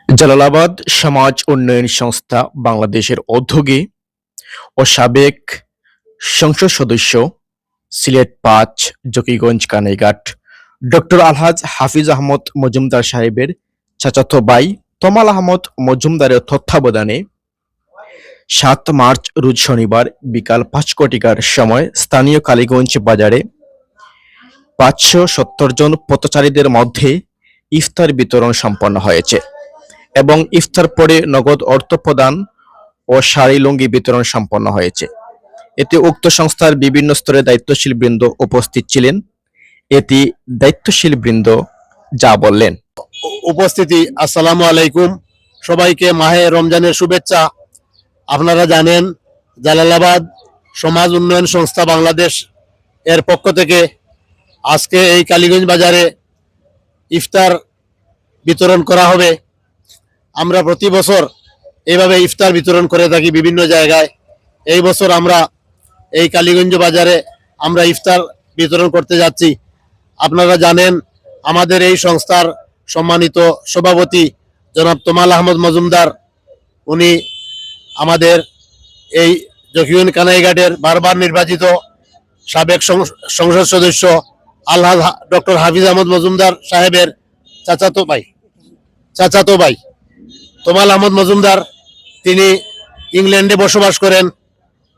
জালালাবাদ সমাজ উন্নয়ন সংস্থা বাংলাদেশের উদ্যোগে ও সাবেক সংসদ সদস্য সিলেট-৫ জকিগঞ্জ কানাইঘাট ডক্টর আলহাজ হাফিজ আহমদ মজুমদার সাহেবের চাচাতো ভাই তমাল আহমদ মজুমদারের তত্ত্বাবধানে ৭ মার্চ রোজ শনিবার বিকাল ৫ কোটিকার সময় স্থানীয় কালীগঞ্জ বাজারে ৫৭০ জন পথচারীদের মধ্যে ইফতার বিতরণ সম্পন্ন হয়েছে এবং ইফতার পরে নগদ অর্থ প্রদান ও শাড়ি লুঙ্গি বিতরণ সম্পন্ন হয়েছে। এতে উক্ত সংস্থার বিভিন্ন স্তরের দায়িত্বশীল বৃন্দ উপস্থিত ছিলেন। এতে দায়িত্বশীল বৃন্দ যা বললেন। উপস্থিতি, আসসালামু আলাইকুম। সবাইকে মাহে রমজানের শুভেচ্ছা। আপনারা জানেন জালালাবাদ সমাজ উন্নয়ন সংস্থা বাংলাদেশ এর পক্ষ থেকে আজকে এই কালীগঞ্জ বাজারে ইফতার বিতরণ করা হবে। আমরা প্রতি বছর এইভাবে ইফতার বিতরণ করে থাকি বিভিন্ন জায়গায়। এই বছর আমরা এই কালীগঞ্জ বাজারে আমরা ইফতার বিতরণ করতে যাচ্ছি। আপনারা জানেন আমাদের এই সংস্থার সম্মানিত সভাপতি জনাব তমাল আহমদ মজুমদার, উনি আমাদের এই জকিগঞ্জ কানাইঘাটের বারবার নির্বাচিত সাবেক সংসদ সদস্য আলহাজ ডক্টর হাফিজ আহমদ মজুমদার সাহেবের চাচাতো ভাই তমাল আহমদ মজুমদার। তিনি ইংল্যান্ডে বসবাস করেন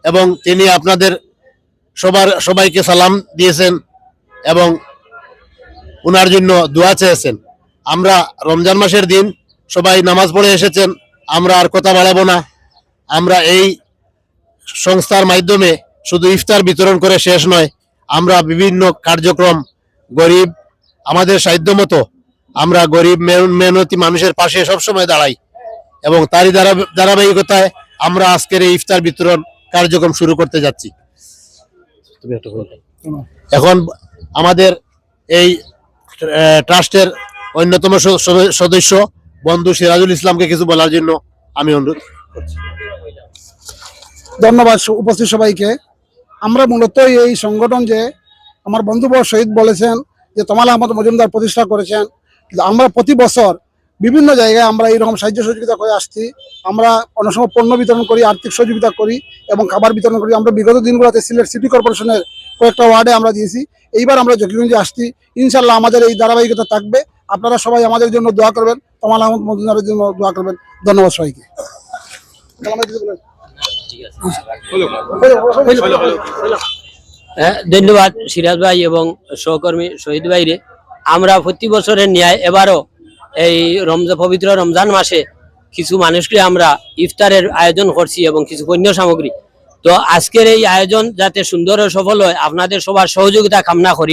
এবং তিনি আপনাদের সবাইকে সালাম দিয়েছেন এবং ওনার জন্য দোয়া চেয়েছেন। আমরা রমজান মাসের দিন সবাই নামাজ পড়ে এসেছেন, আমরা আর কথা বাড়াবো না। আমরা এই সংস্থার মাধ্যমে শুধু ইফতার বিতরণ করে শেষ নয়, আমরা বিভিন্ন কার্যক্রম গরিব আমাদের সাধ্যমতো আমরা গরিব মেহনতি মানুষের পাশে সবসময় দাঁড়াই এবং তারই ধারাবাহিকতায় আমরা আজকের এই ইফতার বিতরণ কার্যক্রম শুরু করতে যাচ্ছি। এখন আমাদের এই ট্রাস্টের অন্যতম সদস্য বন্ধু সিরাজুল ইসলামকে কিছু বলার জন্য আমি অনুরোধ করছি। ধন্যবাদ উপস্থিত সবাইকে। আমরা মূলত এই সংগঠন যে আমার বন্ধু শহীদ বলেছেন যে তমাল আহমদ মজুমদার প্রতিষ্ঠা করেছেন, কিন্তু আমরা প্রতি বছর বিভিন্ন জায়গায় আমরা এইরকম সাহায্য সহযোগিতা করে আসছি। আমরা অনেক সময় পণ্য বিতরণ করি, আর্থিক সহযোগিতা করি এবং খাবার বিতরণ করি। আমরা বিগত দিনগুলোতে সিলেট সিটি কর্পোরেশনের কয়েকটা ওয়ার্ডে আমরা দিয়েছি। এইবার আমরা জকিগঞ্জে আসছি। ইনশাল্লাহ আমাদের এই ধারাবাহিকতা থাকবে। আপনারা সবাই আমাদের জন্য দোয়া করবেন, তমাল আহমদ মজুমদারের জন্য দোয়া করবেন। ধন্যবাদ সবাইকে। ধন্যবাদ সিরাজ ভাই এবং সহকর্মী শহীদ ভাইরে। আমরা প্রতি বছরের ন্যায় এবারও এই পবিত্র রমজান মাসে কিছু মানুষকে আমরা ইফতারের আয়োজন করছি এবং কিছু পণ্য সামগ্রী। তো আজকের এই আয়োজন যাতে সুন্দর ও সফল হয়, আপনাদের সবার সহযোগিতা কামনা করি।